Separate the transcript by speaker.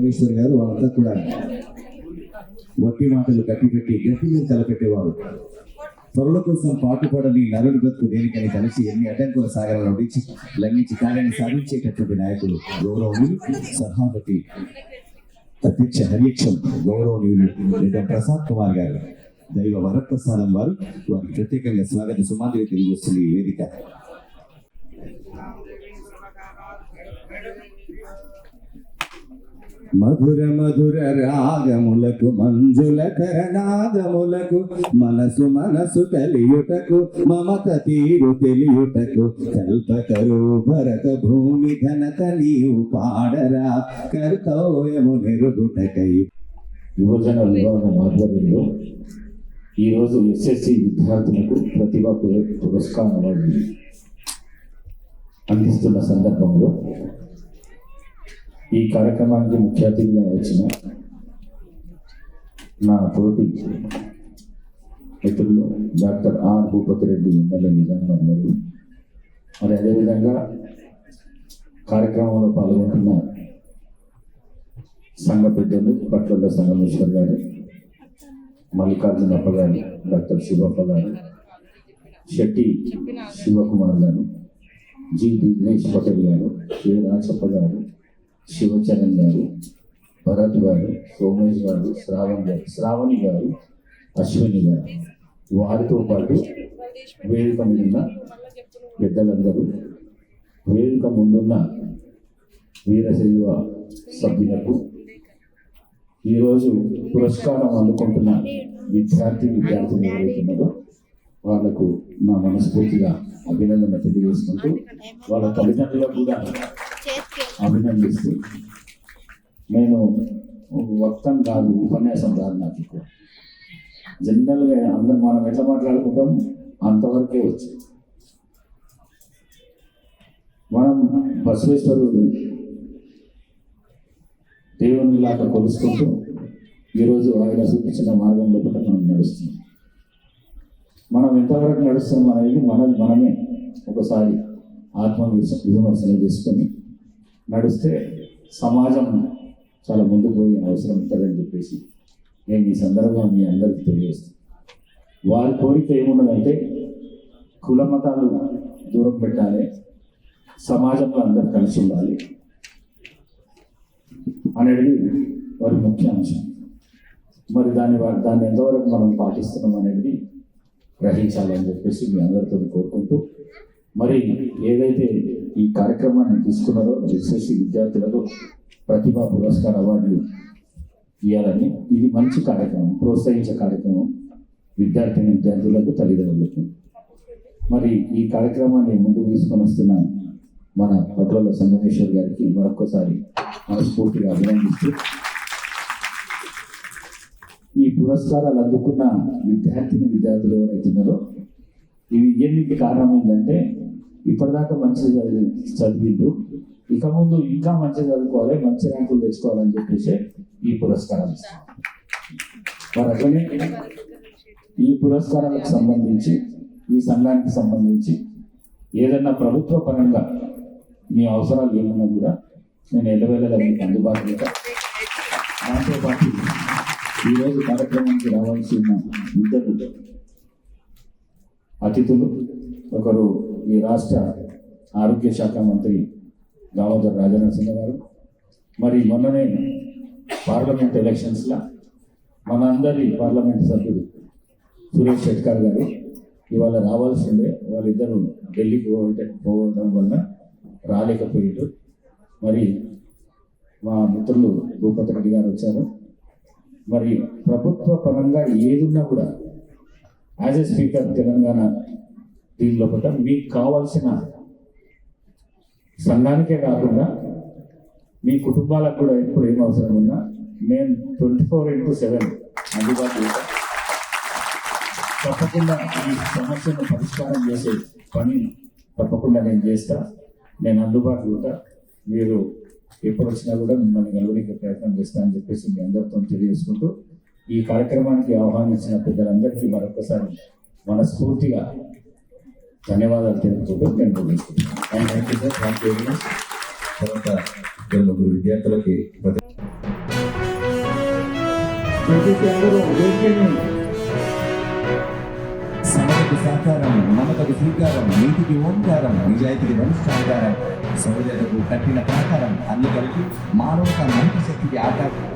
Speaker 1: సంగమేశ్వర్ గారు వాళ్ళంతా కూడా వట్టి మాటలు కట్టిపెట్టి గట్టి మీద తలపెట్టేవారు. త్వరల కోసం పాటుపడని నరుడు బతుకు దేనికని కలిసి ఎన్ని అడ్డంకుల సాగరాలను లంఘించి కార్యాన్ని సాధించేటటువంటి నాయకులు గౌరవనీయులు సభాపతి అధ్యక్ష హరియక్షం గౌరవనీయులు రెడ్డి ప్రసాద్ కుమార్ గారు దైవ వరప్రసాదం వారికి ప్రత్యేకంగా స్వాగత సుమాంజలి తెలియజేస్తుంది ఈ వేదిక. మధుర మధుర రాగములకు మంజుల కరణాగములకు మనసు మనసు కలియుటకు మమత తీరు తెలియుటకు కల్పతరు భరత భూమి ఘనత నీవు పాడరా కర్తవ్యము నెరుగుటకై.
Speaker 2: యువజన విభాగం ఆధ్వర్యంలో ఈరోజు ఎస్ఎస్సి విద్యార్థులకు ప్రతిభా పురస్కారం అవార్డు అందిస్తున్న సందర్భంలో ఈ కార్యక్రమానికి ముఖ్య అతిథిగా వచ్చిన నా తోటి మిత్రులు doctor R Bhupathi Reddy MLA Nizamabad గారు, మరి అదేవిధంగా కార్యక్రమంలో పాల్గొంటున్న సంఘ పెద్దలు పట్ల సంగమేశ్వర్ గారు, మల్లికార్జున అప్ప గారు, డాక్టర్ శివప్ప గారు, శెట్టి శివకుమార్ గారు, జి దినేష్ పటేల్ గారు, కె రాజప్ప గారు, శివచరణ్ గారు, భరత్ గారు, సోమేష్ గారు, శ్రావణి గారు, అశ్విని గారు, వారితో పాటు వేదిక మీదున్న పెద్దలందరూ, వేదిక ముందున్న వీరశైవ సభ్యులకు, ఈరోజు పురస్కారం అందుకుంటున్న విద్యార్థులు ఎవరైతున్నారో వాళ్లకు నా మనస్ఫూర్తిగా అభినందన తెలియజేసుకుంటూ వాళ్ళ తల్లిదండ్రులకు కూడా అభినందిస్తూ, నేను వక్తం కాదు, ఉపన్యాసం కాదు, నాకు ఎక్కువ జనరల్గా అందరం మనం ఎట్లా మాట్లాడుకుంటాం అంతవరకే వచ్చి మనం బసవేశ్వరుడు దేవునిలాగా కొలుసుకుంటూ ఈరోజు ఆయన చూపించిన మార్గంలో కూడా మనం నడుస్తున్నాం. మనం ఎంతవరకు నడుస్తున్నాం అనేది మనమే ఒకసారి విమర్శన చేసుకొని నడిస్తే సమాజం చాలా ముందుకు పోయే అవసరం ఉంటుందని చెప్పేసి నేను ఈ సందర్భంగా మీ అందరికీ తెలియజేస్తాను. వారి కోరిక ఏమున్నదంటే కుల మతాలు దూరం పెట్టాలి, సమాజంలో అందరు కలిసి ఉండాలి అనేది వారి ముఖ్య అంశం. మరి దాన్ని ఎంతవరకు మనం పాటిస్తున్నాం అనేది గ్రహించాలని చెప్పేసి మీ అందరితో కోరుకుంటూ, మరి ఏదైతే ఈ కార్యక్రమాన్ని తీసుకున్నారో ఎస్ఎస్సి విద్యార్థులకు ప్రతిభా పురస్కార అవార్డులు ఇవ్వాలని, ఇది మంచి కార్యక్రమం, ప్రోత్సహించే కార్యక్రమం విద్యార్థులకు తల్లిదండ్రులకు. మరి ఈ కార్యక్రమాన్ని ముందుకు తీసుకొని వస్తున్న మన పట్ల సంగమేశ్వర్ గారికి మరొకసారి మనస్ఫూర్తిగా అభినందిస్తూ, ఈ పురస్కారాలు అందుకున్న విద్యార్థులు ఎవరైతున్నారో ఇవి ఎన్నింటి కారణం ఏంటంటే ఇప్పటిదాకా మంచిగా చదివిద్దు, ఇక ముందు ఇంకా మంచిగా చదువుకోవాలి, మంచి ర్యాంకులు తెచ్చుకోవాలని చెప్పేసి ఈ పురస్కారాలు ఇస్తాం. మరి అట్లనే ఈ పురస్కారాలకు సంబంధించి, ఈ సంఘానికి సంబంధించి ఏదన్నా ప్రభుత్వ పరంగా మీ అవసరాలు ఏమన్నా కూడా నేను ఎల్లవేళలా మీకు అందుబాటులో. దాంతోపాటు ఈరోజు కార్యక్రమానికి రావాల్సిన ఇద్దరు అతిథులు, ఒకరు ఈ రాష్ట్ర ఆరోగ్య శాఖ మంత్రి దామోదర్ రాజనరసింహ గారు, మరి మొన్ననే పార్లమెంట్ ఎలక్షన్స్లో మన అందరి పార్లమెంట్ సభ్యుడు సురేష్ షెట్కర్ గారు ఇవాళ రావాల్సిందే, వాళ్ళిద్దరూ ఢిల్లీకి పోవడం వల్ల రాలేకపోయారు. మరి మా మిత్రులు భూపతి రెడ్డి గారు వచ్చారు. మరి ప్రభుత్వ పరంగా ఏదున్నా కూడా యాజ్ ఎ స్పీకర్ తెలంగాణ దీనిలో కూడా మీకు కావాల్సిన సంఘానికే కాకుండా మీ కుటుంబాలకు కూడా ఎప్పుడు ఏం అవసరం ఉన్నా నేను 24/7 అందుబాటులో తప్పకుండా ఈ సమస్యను పరిష్కారం చేసే పని తప్పకుండా నేను చేస్తా. నేను అందుబాటులో ఉంటా. మీరు ఎప్పుడు వచ్చినా కూడా మిమ్మల్ని కలవడానికి ప్రయత్నం చేస్తానని చెప్పేసి మీ అందరితో తెలియజేసుకుంటూ, ఈ కార్యక్రమానికి ఆహ్వానించిన పెద్దలందరికీ మరొకసారి మనస్ఫూర్తిగా ధన్యవాదాలు తెలుపుకుంటూ నేను ముగిస్తున్నాను.
Speaker 1: తర్వాత ముగ్గురు విద్యార్థులకి
Speaker 2: దయచేసి అందరూ వేదికని
Speaker 1: సమతకు సాకారం, మమతకు శ్రీకారం, నీతికి ఓంకారం, నిజాయితీకి వరిష్టాకారం, సౌర్యతకు కట్టిన ప్రాకారం అన్ని కలిపి మానవత మంచి శక్తికి ఆకారం.